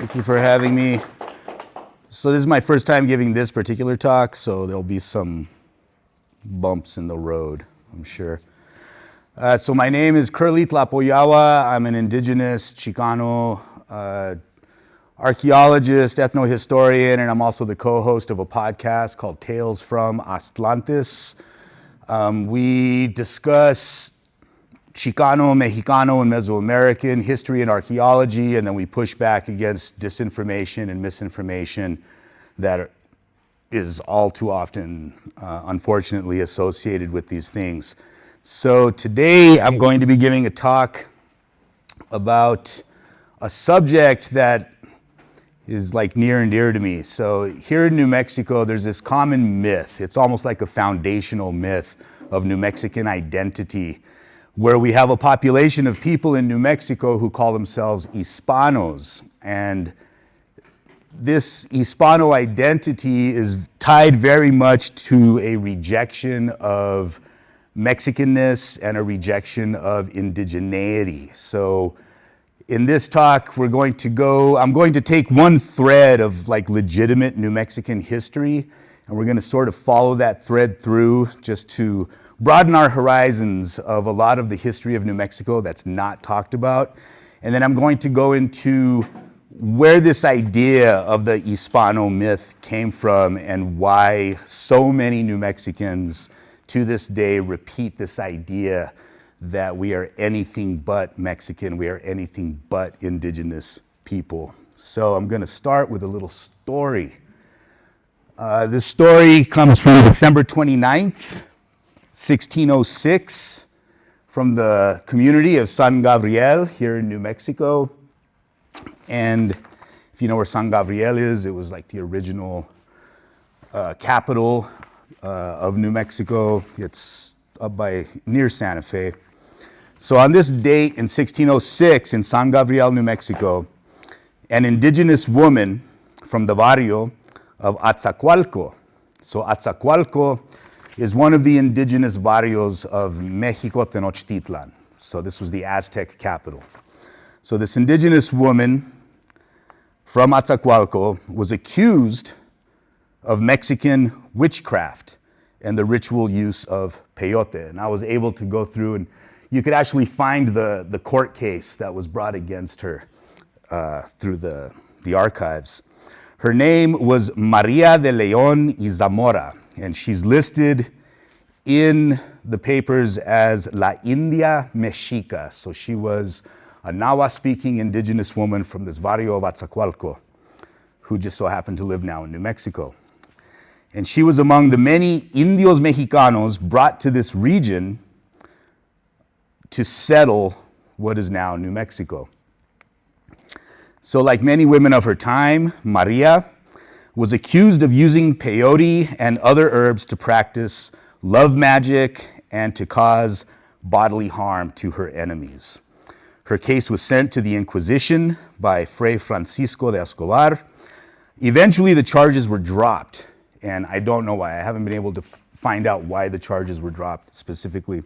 Thank you for having me. So this is my first time giving this particular talk, so there'll be some bumps in the road, I'm sure. So my name is Kurly Tlapoyawa. I'm an indigenous Chicano archaeologist, ethnohistorian, and I'm also the co-host of a podcast called Tales from Atlantis. We discuss Chicano, Mexicano, and Mesoamerican history and archaeology, and then we push back against disinformation and misinformation that is all too often, unfortunately, associated with these things. So today I'm going to be giving a talk about a subject that is like near and dear to me. So here in New Mexico, there's this common myth. It's almost like a foundational myth of New Mexican identity, where we have a population of people in New Mexico who call themselves Hispanos. And this Hispano identity is tied very much to a rejection of Mexicanness and a rejection of indigeneity. So in this talk, I'm going to take one thread of like legitimate New Mexican history, and we're going to sort of follow that thread through just to broaden our horizons of a lot of the history of New Mexico that's not talked about. And then I'm going to go into where this idea of the Hispano myth came from and why so many New Mexicans to this day repeat this idea that we are anything but Mexican, we are anything but indigenous people. So I'm going to start with a little story. This story comes from December 29th, 1606, from the community of San Gabriel here in New Mexico. And if you know where San Gabriel is, it was like the original capital of New Mexico. It's up by near Santa Fe. So on this date in 1606 in San Gabriel, New Mexico, an indigenous woman from the barrio of Atzacualco. So Atzacualco is one of the indigenous barrios of Mexico Tenochtitlan. So this was the Aztec capital. So this indigenous woman from Atzacualco was accused of Mexican witchcraft and the ritual use of peyote. And I was able to go through, and you could actually find the court case that was brought against her through the archives. Her name was Maria de León y Zamora, and she's listed in the papers as La India Mexica. So she was a Nahua-speaking indigenous woman from this barrio of Atzacualco who just so happened to live now in New Mexico. And she was among the many Indios Mexicanos brought to this region to settle what is now New Mexico. So like many women of her time, Maria was accused of using peyote and other herbs to practice love magic and to cause bodily harm to her enemies. Her case was sent to the Inquisition by Fray Francisco de Escobar. Eventually the charges were dropped, and I don't know why. I haven't been able to find out why the charges were dropped specifically.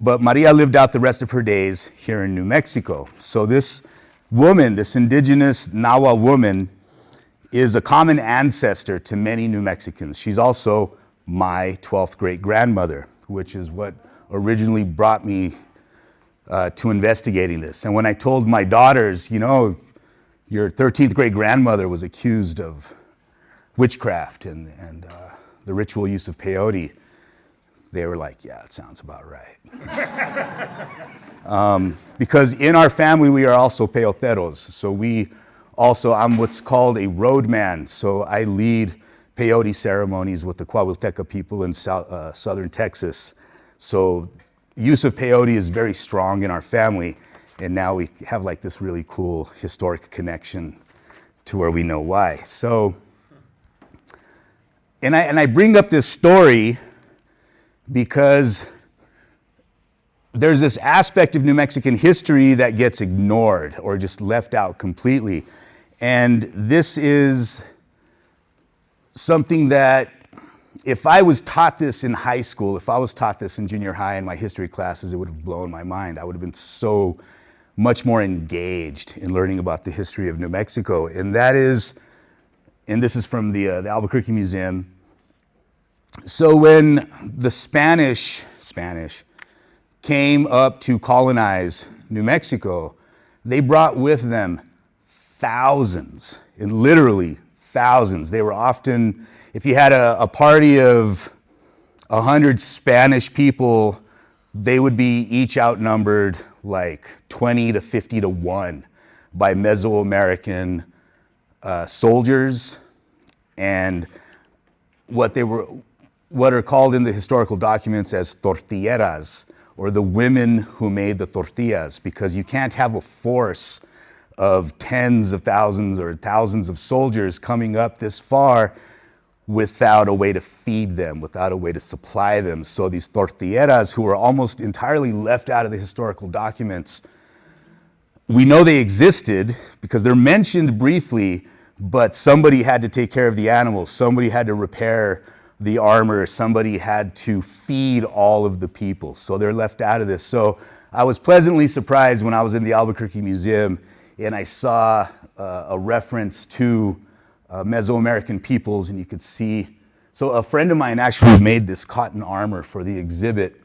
But Maria lived out the rest of her days here in New Mexico. So this woman, this indigenous Nahua woman, is a common ancestor to many New Mexicans. She's also my 12th great-grandmother, which is what originally brought me to investigating this. And when I told my daughters, you know, your 13th great-grandmother was accused of witchcraft and the ritual use of peyote, they were like, yeah, it sounds about right. Because in our family, we are also peyoteros. So I'm what's called a roadman. So I lead peyote ceremonies with the Coahuilteca people in southern Texas. So use of peyote is very strong in our family. And now we have like this really cool historic connection to where we know why. So, and I bring up this story because there's this aspect of New Mexican history that gets ignored or just left out completely. And this is something that if I was taught this in high school, if I was taught this in junior high in my history classes, it would have blown my mind. I would have been so much more engaged in learning about the history of New Mexico. And this is from the Albuquerque Museum. So when the Spanish came up to colonize New Mexico, they brought with them thousands, and literally thousands. They were often, if you had a party of 100 Spanish people, they would be each outnumbered like 20 to 50 to 1 by Mesoamerican soldiers, and what are called in the historical documents as tortilleras, or the women who made the tortillas, because you can't have a force of tens of thousands or thousands of soldiers coming up this far without a way to feed them, without a way to supply them. So these tortilleras, who are almost entirely left out of the historical documents, we know they existed because they're mentioned briefly, but somebody had to take care of the animals, somebody had to repair the armor, somebody had to feed all of the people. So they're left out of this. So I was pleasantly surprised when I was in the Albuquerque Museum and I saw a reference to Mesoamerican peoples, and you could see, so a friend of mine actually made this cotton armor for the exhibit.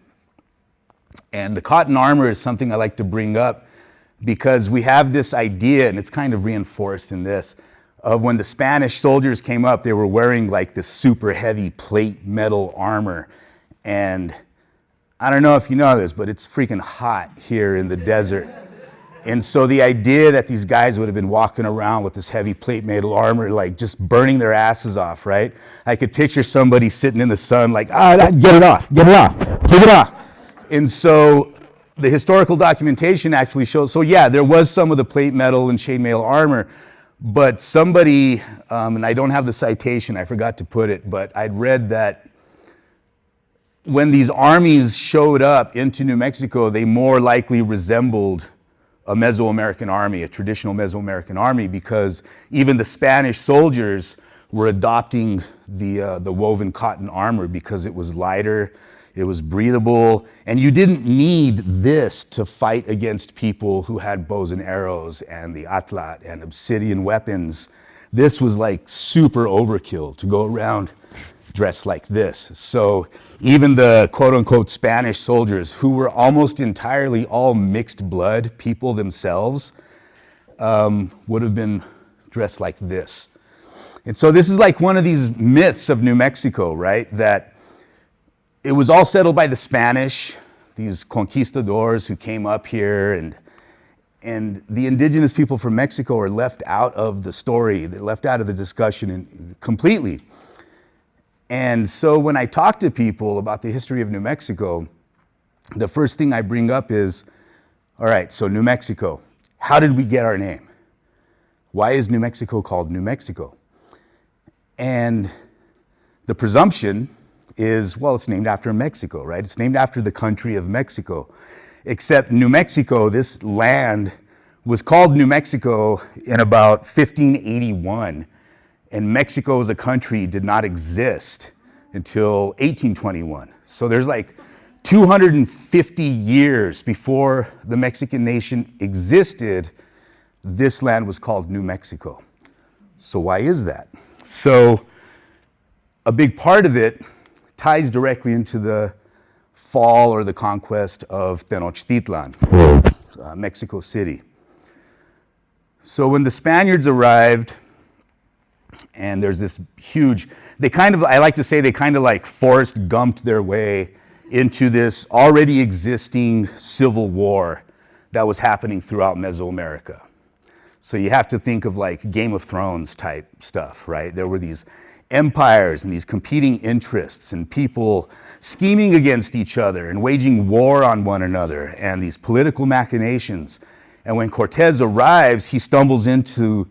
And the cotton armor is something I like to bring up because we have this idea, and it's kind of reinforced in this, of when the Spanish soldiers came up, they were wearing like this super heavy plate metal armor. And I don't know if you know this, but it's freaking hot here in the desert. And so the idea that these guys would have been walking around with this heavy plate metal armor, like just burning their asses off, right? I could picture somebody sitting in the sun like, get it off, take it off. And so the historical documentation actually shows, so yeah, there was some of the plate metal and chainmail armor, but somebody, and I don't have the citation, I forgot to put it, but I'd read that when these armies showed up into New Mexico, they more likely resembled a Mesoamerican army, a traditional Mesoamerican army, because even the Spanish soldiers were adopting the woven cotton armor because it was lighter, it was breathable, and you didn't need this to fight against people who had bows and arrows and the atlat and obsidian weapons. This was like super overkill to go around dressed like this. So even the quote-unquote Spanish soldiers, who were almost entirely all mixed blood people themselves, would have been dressed like this. And so this is like one of these myths of New Mexico, right? That it was all settled by the Spanish, these conquistadors who came up here, and the indigenous people from Mexico are left out of the story. They're left out of the discussion completely. And so when I talk to people about the history of New Mexico, the first thing I bring up is, all right, so New Mexico, how did we get our name? Why is New Mexico called New Mexico? And the presumption is, well, it's named after Mexico, right? It's named after the country of Mexico. Except New Mexico, this land, was called New Mexico in about 1581. And Mexico as a country did not exist until 1821. So there's like 250 years before the Mexican nation existed, this land was called New Mexico. So why is that? So a big part of it ties directly into the fall or the conquest of Tenochtitlan, Mexico City. So when the Spaniards arrived, and there's this huge, I like to say they kind of like Forrest Gumped their way into this already existing civil war that was happening throughout Mesoamerica. So you have to think of like Game of Thrones type stuff, right? There were these empires and these competing interests and people scheming against each other and waging war on one another and these political machinations. And when Cortez arrives, he stumbles into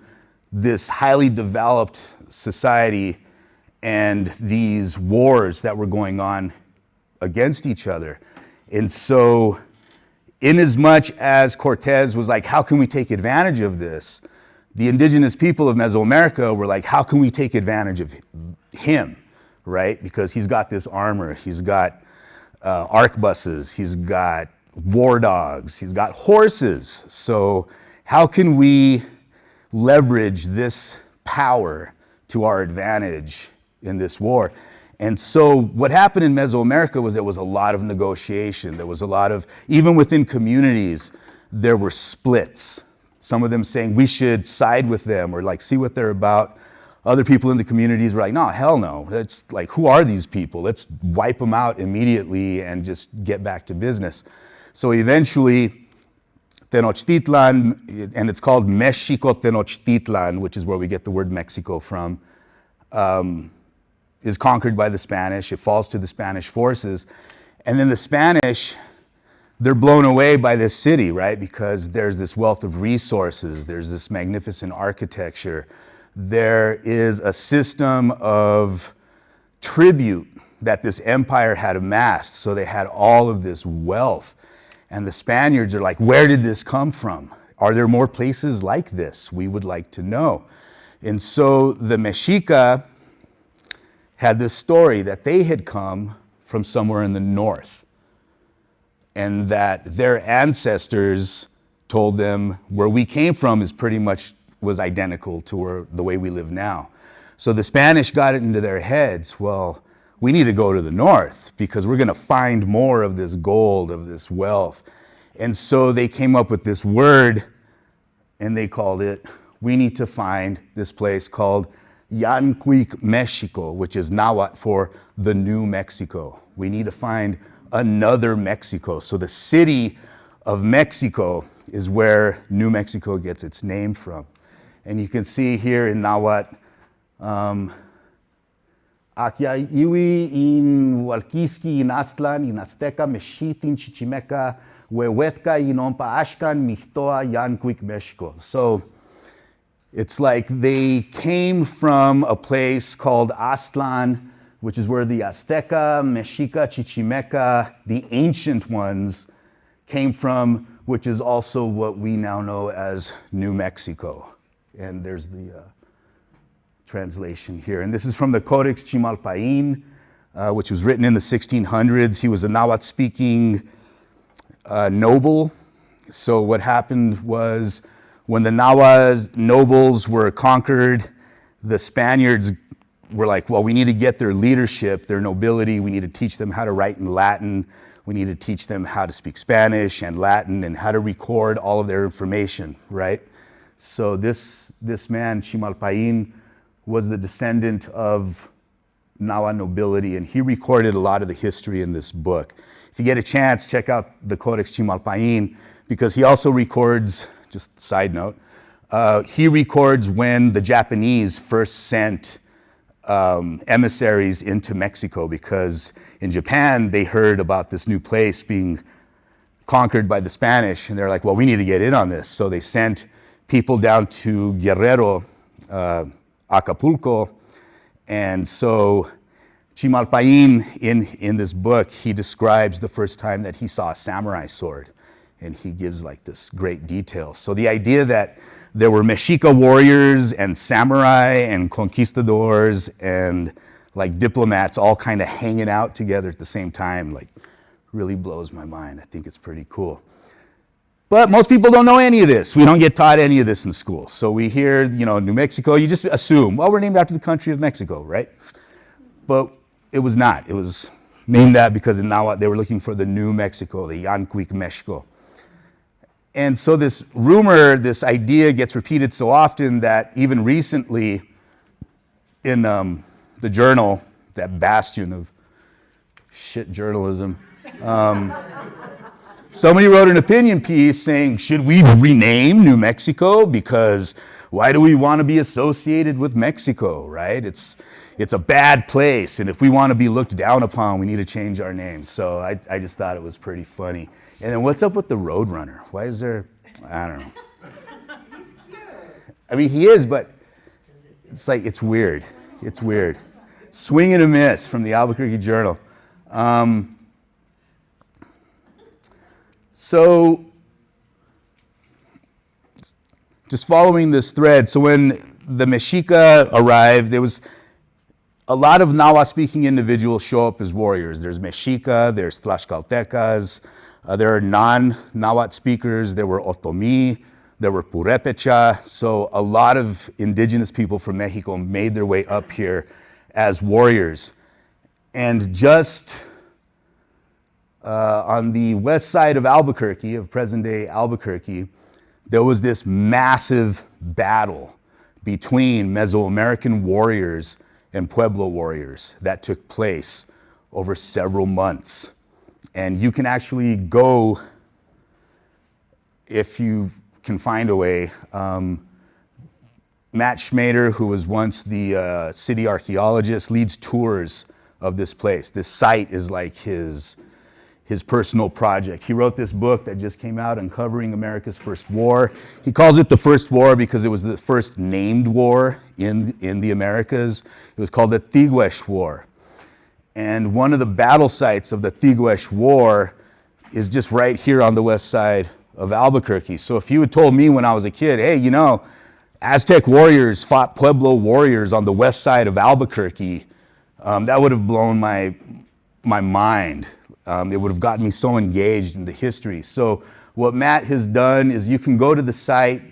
this highly developed society and these wars that were going on against each other. And so inasmuch as Cortez was like, how can we take advantage of this? The indigenous people of Mesoamerica were like, how can we take advantage of him, right? Because he's got this armor, he's got arquebuses, he's got war dogs, he's got horses. So how can we leverage this power to our advantage in this war? And so what happened in Mesoamerica was there was a lot of negotiation. There was a lot of, even within communities, there were splits. Some of them saying we should side with them or like see what they're about. Other people in the communities were like, no, hell no. It's like, who are these people? Let's wipe them out immediately and just get back to business. So eventually, Tenochtitlan, and it's called Mexico Tenochtitlan, which is where we get the word Mexico from, is conquered by the Spanish. It falls to the Spanish forces. And then the Spanish, they're blown away by this city, right? Because there's this wealth of resources. There's this magnificent architecture. There is a system of tribute that this empire had amassed. So they had all of this wealth. And the Spaniards are like, where did this come from? Are there more places like this? We would like to know. And so the Mexica had this story that they had come from somewhere in the north, and that their ancestors told them where we came from is pretty much was identical to the way we live now. So the Spanish got it into their heads, well, we need to go to the north because we're going to find more of this gold, of this wealth. And so they came up with this word, and they called it, we need to find this place called Yanquic, Mexico, which is Nahuatl for the New Mexico. We need to find another Mexico. So the city of Mexico is where New Mexico gets its name from. And you can see here in Nahuatl, Aquiaiwi in Hualquiski in Aztlan, in Azteca, Mexit in Chichimeca, Huehuetka in Ompa Axcan, Mixtoa, Yanquic, Mexico. So it's like they came from a place called Aztlan, which is where the Azteca, Mexica, Chichimeca, the ancient ones, came from, which is also what we now know as New Mexico. And there's the translation here. And this is from the Codex Chimalpain, which was written in the 1600s. He was a Nahuatl-speaking noble. So what happened was when the Nahuatl nobles were conquered, the Spaniards were like, well, we need to get their leadership, their nobility. We need to teach them how to write in Latin. We need to teach them how to speak Spanish and Latin and how to record all of their information, right? So this man, Chimalpain, was the descendant of Nahuatl nobility, and he recorded a lot of the history in this book. If you get a chance, check out the Codex Chimalpain, because he also records, just side note, he records when the Japanese first sent emissaries into Mexico, because in Japan, they heard about this new place being conquered by the Spanish, and they're like, well, we need to get in on this. So they sent people down to Guerrero, Acapulco, and so Chimalpain, in this book, he describes the first time that he saw a samurai sword, and he gives like this great detail. So the idea that there were Mexica warriors and samurai and conquistadors and like diplomats all kind of hanging out together at the same time, like really blows my mind. I think it's pretty cool. But most people don't know any of this. We don't get taught any of this in school. So we hear, New Mexico, you just assume, well, we're named after the country of Mexico, right? But it was not. It was named that because in Nahuatl, they were looking for the New Mexico, the Yanquic, Mexico. And so this rumor, this idea gets repeated so often that even recently in the Journal, that bastion of shit journalism, somebody wrote an opinion piece saying, should we rename New Mexico? Because why do we want to be associated with Mexico, right? It's a bad place, and if we want to be looked down upon, we need to change our name. So I just thought it was pretty funny. And then what's up with the Roadrunner? Why is there, I don't know. He's cute. I mean, he is, but it's like, it's weird. It's weird. Swing and a miss from the Albuquerque Journal. So, just following this thread, so when the Mexica arrived, there was a lot of Nahuatl-speaking individuals show up as warriors. There's Mexica, there's Tlaxcaltecas, There are non-Nahuatl speakers, there were Otomi, there were Purepecha, so a lot of indigenous people from Mexico made their way up here as warriors. And just on the west side of Albuquerque, of present-day Albuquerque, there was this massive battle between Mesoamerican warriors and Pueblo warriors that took place over several months. And you can actually go, if you can find a way. Matt Schmader, who was once the city archaeologist, leads tours of this place. This site is like his personal project. He wrote this book that just came out, Uncovering America's First War. He calls it the First War because it was the first named war in the Americas. It was called the Tiguex War. And one of the battle sites of the Tiguex War is just right here on the west side of Albuquerque. So if you had told me when I was a kid, hey, you know, Aztec warriors fought Pueblo warriors on the west side of Albuquerque, that would have blown my mind. It would have gotten me so engaged in the history. So what Matt has done is you can go to the site,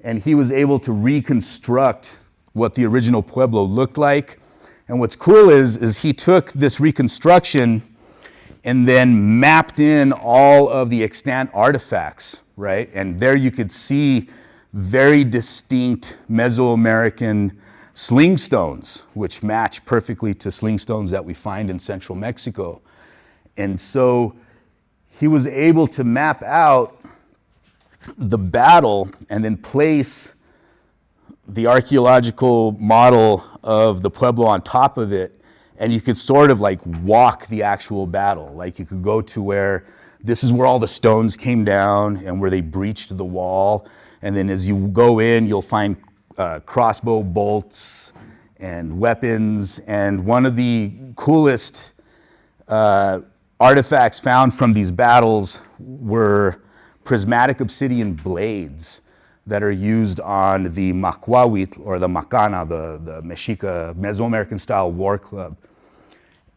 and he was able to reconstruct what the original Pueblo looked like. And what's cool is he took this reconstruction and then mapped in all of the extant artifacts, right? And there you could see very distinct Mesoamerican sling stones, which match perfectly to sling stones that we find in central Mexico. And so he was able to map out the battle and then place the archaeological model of the Pueblo on top of it, and you could sort of like walk the actual battle. Like you could go to where this is where all the stones came down and where they breached the wall. And then as you go in, you'll find crossbow bolts and weapons. And one of the coolest artifacts found from these battles were prismatic obsidian blades that are used on the Macuahuitl, or the Macana, the Mexica, Mesoamerican style war club.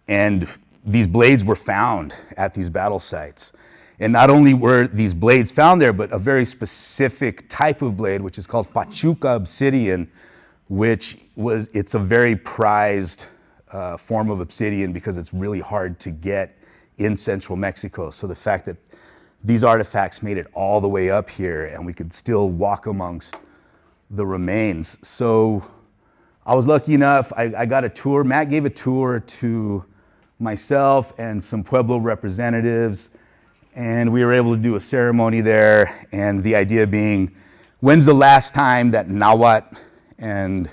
And these blades were found at these battle sites. And not only were these blades found there, but a very specific type of blade, which is called Pachuca obsidian, it's a very prized form of obsidian because it's really hard to get in central Mexico. So the fact that these artifacts made it all the way up here and we could still walk amongst the remains. So I was lucky enough, I got a tour. Matt gave a tour to myself and some Pueblo representatives, and we were able to do a ceremony there. And the idea being, when's the last time that Nahuatl and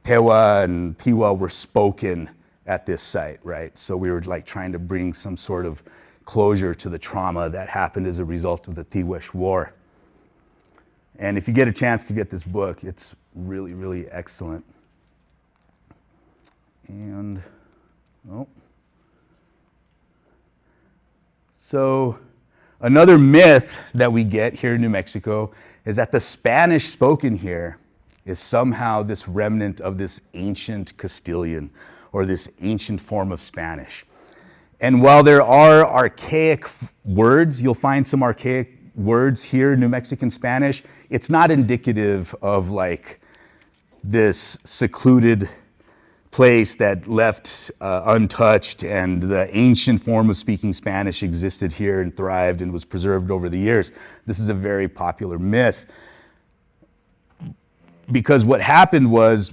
Tewa and Tiwa were spoken at this site, right? So we were like trying to bring some sort of closure to the trauma that happened as a result of the Tiguex War. And if you get a chance to get this book, it's really, really excellent. And, so another myth that we get here in New Mexico is that the Spanish spoken here is somehow this remnant of this ancient Castilian or this ancient form of Spanish. And while there are archaic words, you'll find some archaic words here in New Mexican Spanish, it's not indicative of like this secluded place that left untouched, and the ancient form of speaking Spanish existed here and thrived and was preserved over the years. This is a very popular myth because what happened was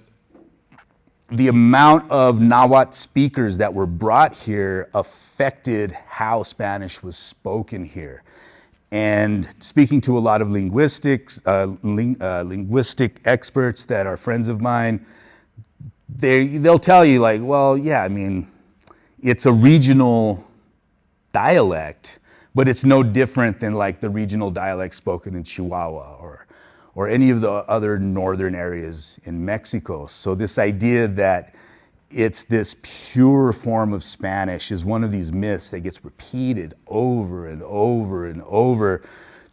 the amount of Nahuatl speakers that were brought here affected how Spanish was spoken here. And speaking to a lot of linguistic experts that are friends of mine, they'll tell you like, well, yeah, I mean, it's a regional dialect, but it's no different than like the regional dialect spoken in Chihuahua or any of the other northern areas in Mexico. So this idea that it's this pure form of Spanish is one of these myths that gets repeated over and over and over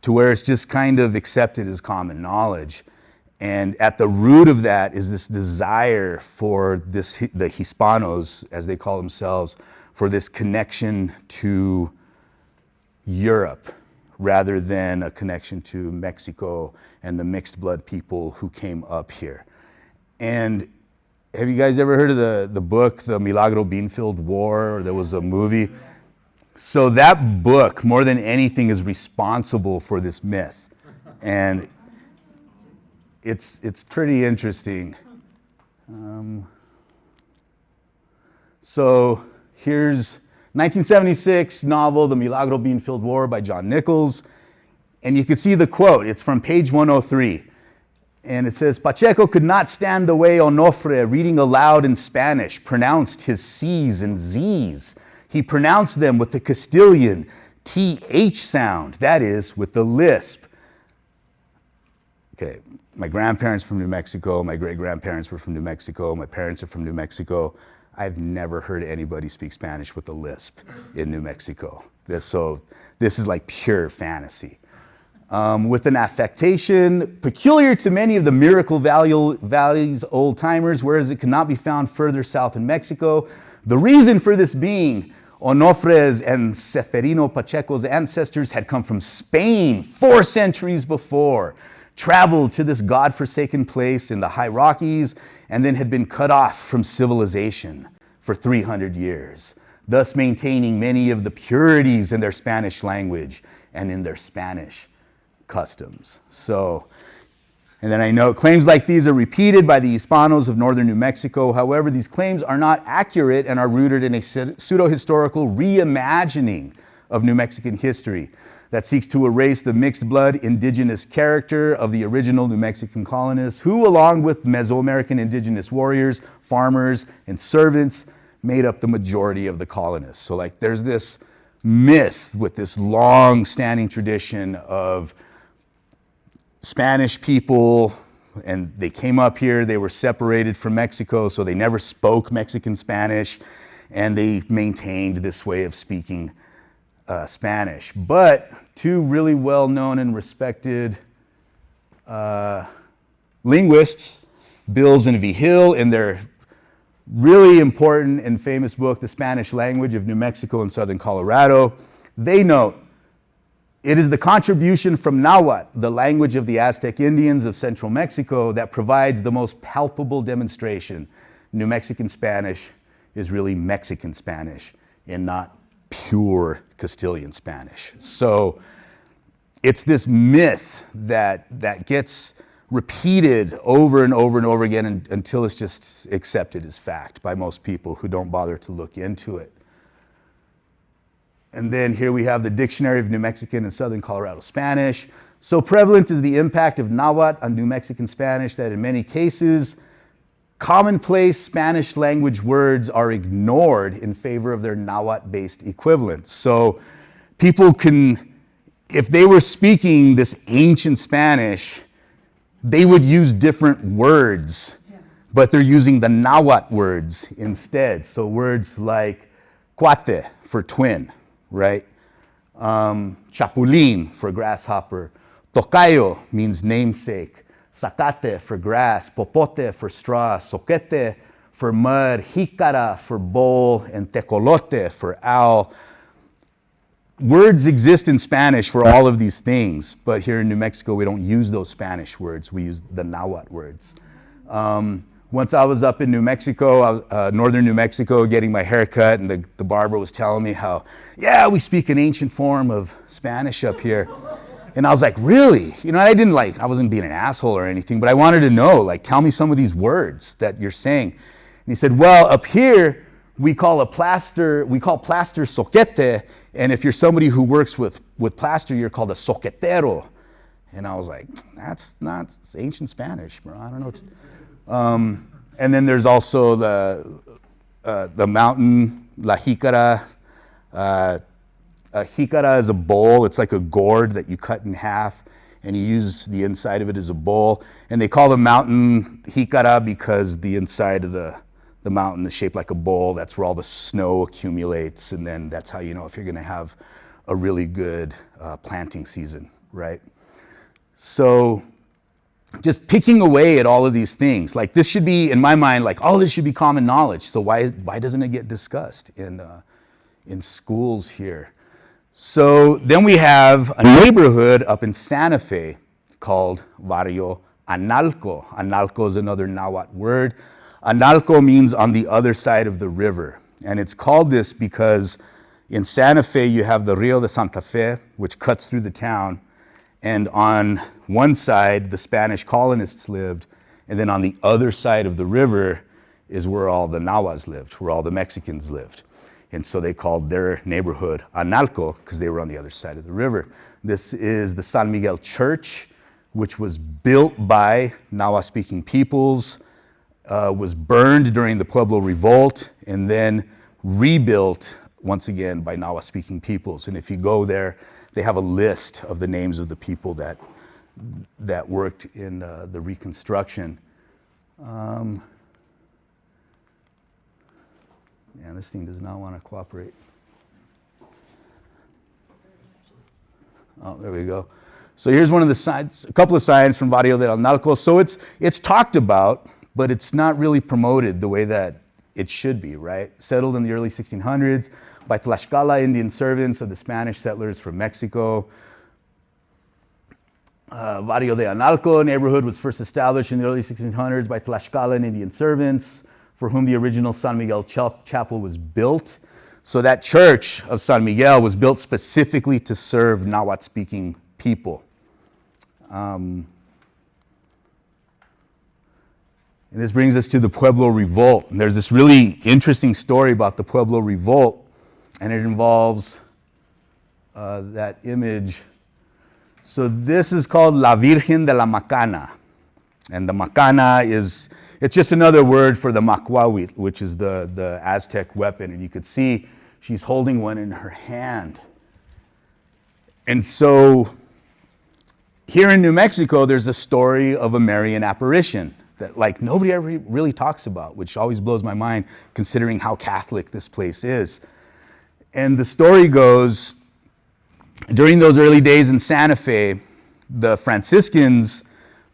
to where it's just kind of accepted as common knowledge. And at the root of that is this desire for the Hispanos, as they call themselves, for this connection to Europe rather than a connection to Mexico and the mixed blood people who came up here. And have you guys ever heard of the book, The Milagro Beanfield War? Or there was a movie. So that book, more than anything, is responsible for this myth. And it's pretty interesting. So here's 1976 novel, The Milagro Beanfield War by John Nichols. And you can see the quote. It's from page 103. And it says, Pacheco could not stand the way Onofre, reading aloud in Spanish, pronounced his C's and Z's. He pronounced them with the Castilian TH sound, that is, with the lisp. Okay, my grandparents from New Mexico, my great-grandparents were from New Mexico, my parents are from New Mexico. I've never heard anybody speak Spanish with a lisp in New Mexico. So this is like pure fantasy. With an affectation peculiar to many of the Miracle Valley's old-timers, whereas it cannot be found further south in Mexico. The reason for this being, Onofre's and Seferino Pacheco's ancestors had come from Spain 4 centuries before, traveled to this God-forsaken place in the high Rockies, and then had been cut off from civilization for 300 years, thus maintaining many of the purities in their Spanish language and in their Spanish customs. So, and then I know claims like these are repeated by the Hispanos of northern New Mexico. However, these claims are not accurate and are rooted in a pseudo-historical reimagining of New Mexican history that seeks to erase the mixed blood indigenous character of the original New Mexican colonists, who, along with Mesoamerican indigenous warriors, farmers, and servants, made up the majority of the colonists. So like there's this myth with this long-standing tradition of Spanish people, and they came up here, they were separated from Mexico, so they never spoke Mexican Spanish, and they maintained this way of speaking Spanish. But 2 really well-known and respected linguists, Bills and Vigil, in their really important and famous book, The Spanish Language of New Mexico and Southern Colorado, they note, it is the contribution from Nahuatl, the language of the Aztec Indians of central Mexico, that provides the most palpable demonstration. New Mexican Spanish is really Mexican Spanish and not pure Castilian Spanish. So it's this myth that gets repeated over and over and over again until it's just accepted as fact by most people who don't bother to look into it. And then here we have the Dictionary of New Mexican and Southern Colorado Spanish. So prevalent is the impact of Nahuatl on New Mexican Spanish that in many cases, commonplace Spanish language words are ignored in favor of their Nahuatl-based equivalents. So people can, if they were speaking this ancient Spanish, they would use different words, but they're using the Nahuatl words instead. So words like cuate for twin, right? Chapulín for grasshopper. Tocayo means namesake. Zacate for grass. Popote for straw. Soquete for mud. Jícara for bowl. And tecolote for owl. Words exist in Spanish for all of these things, but here in New Mexico, we don't use those Spanish words. We use the Nahuatl words. Once I was up in New Mexico, northern New Mexico, getting my hair cut, and the barber was telling me how, yeah, we speak an ancient form of Spanish up here. And I was like, really? You know, I wasn't being an asshole or anything, but I wanted to know, like, tell me some of these words that you're saying. And he said, well, up here, we call plaster soquete, and if you're somebody who works with plaster, you're called a soquetero. And I was like, that's not ancient Spanish, bro. I don't know. And then there's also the mountain, La Jícara. A jícara is a bowl. It's like a gourd that you cut in half, and you use the inside of it as a bowl. And they call the mountain Jícara because the inside of the mountain is shaped like a bowl. That's where all the snow accumulates, and then that's how you know if you're going to have a really good planting season, right? So just picking away at all of these things, like this should be, in my mind, like all of this should be common knowledge. So why doesn't it get discussed in schools here? So then we have a neighborhood up in Santa Fe called Barrio Analco. Analco is another Nahuatl word. Analco means on the other side of the river. And it's called this because in Santa Fe you have the Rio de Santa Fe, which cuts through the town. And on one side, the Spanish colonists lived. And then on the other side of the river is where all the Nahuas lived, where all the Mexicans lived. And so they called their neighborhood Analco because they were on the other side of the river. This is the San Miguel Church, which was built by Nahua-speaking peoples, was burned during the Pueblo Revolt, and then rebuilt once again by Nahua-speaking peoples. And if you go there, they have a list of the names of the people that worked in the reconstruction. Yeah, this thing does not want to cooperate. Oh, there we go. So here's one of the signs, a couple of signs from Barrio de Analco. So it's talked about, but it's not really promoted the way that it should be, right? Settled in the early 1600s by Tlaxcala Indian servants of the Spanish settlers from Mexico. Barrio de Analco neighborhood was first established in the early 1600s by Tlaxcalan Indian servants for whom the original San Miguel chapel was built. So that church of San Miguel was built specifically to serve Nahuatl-speaking people. And this brings us to the Pueblo Revolt. And there's this really interesting story about the Pueblo Revolt, and it involves that image. So this is called La Virgen de la Macana. And the Macana it's just another word for the macuahuitl, which is the Aztec weapon. And you could see she's holding one in her hand. And so here in New Mexico, there's a story of a Marian apparition that like nobody ever really talks about, which always blows my mind considering how Catholic this place is. And the story goes, during those early days in Santa Fe, the Franciscans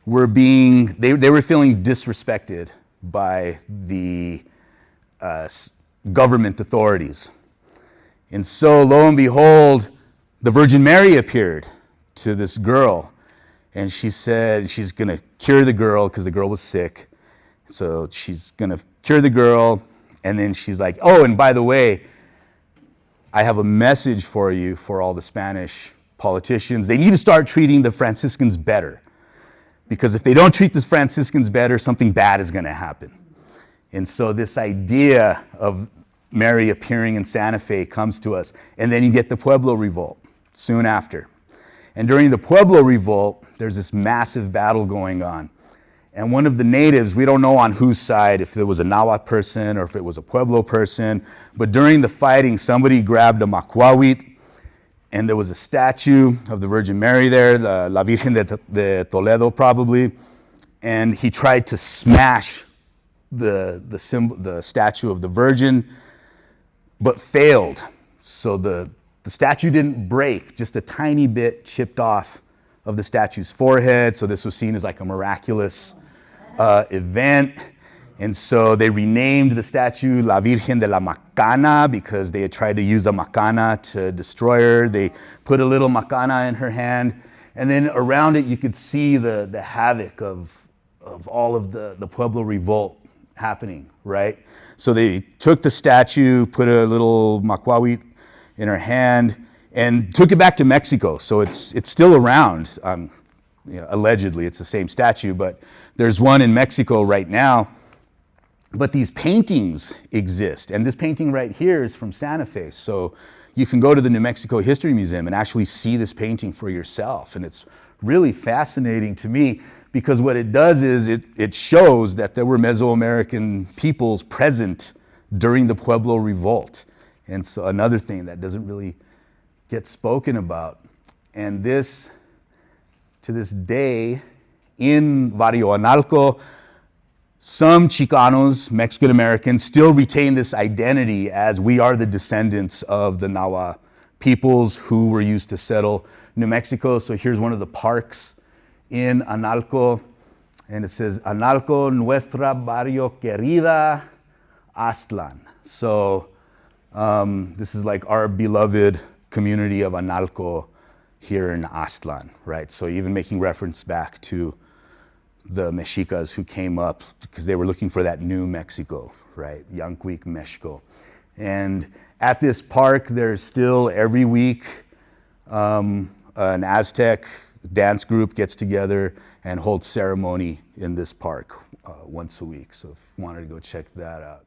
were they were feeling disrespected by the government authorities. And so lo and behold, the Virgin Mary appeared to this girl, and she said she's going to cure the girl because the girl was sick. So she's going to cure the girl, and then she's like, oh, and by the way, I have a message for you for all the Spanish politicians. They need to start treating the Franciscans better, because if they don't treat the Franciscans better, something bad is going to happen. And so this idea of Mary appearing in Santa Fe comes to us. And then you get the Pueblo Revolt soon after. And during the Pueblo Revolt, there's this massive battle going on. And one of the natives, we don't know on whose side, if it was a Nahuatl person or if it was a Pueblo person, but during the fighting, somebody grabbed a macuahuitl, and there was a statue of the Virgin Mary there, the La Virgen de Toledo probably, and he tried to smash the statue of the Virgin, but failed. So the statue didn't break, just a tiny bit chipped off of the statue's forehead. So this was seen as like a miraculous event. And so they renamed the statue La Virgen de la Macana because they had tried to use a macana to destroy her. They put a little macana in her hand. And then around it, you could see the havoc of all of the Pueblo Revolt happening, right? So they took the statue, put a little macuahuitl in her hand, and took it back to Mexico. So it's still around. Allegedly, it's the same statue, but there's one in Mexico right now. But these paintings exist, and this painting right here is from Santa Fe. So you can go to the New Mexico History Museum and actually see this painting for yourself. And it's really fascinating to me because what it does is it shows that there were Mesoamerican peoples present during the Pueblo Revolt. And so another thing that doesn't really get spoken about. And this, to this day, in Barrio Analco, some Chicanos, Mexican Americans, still retain this identity as we are the descendants of the Nahua peoples who were used to settle New Mexico. So here's one of the parks in Analco, and it says, Analco, nuestra barrio querida, Aztlan. So this is like our beloved community of Analco here in Aztlan, right? So even making reference back to the Mexicas who came up because they were looking for that new Mexico, right? Yanquic, Mexico. And at this park, there's still every week an Aztec dance group gets together and holds ceremony in this park once a week. So if you wanted to go check that out.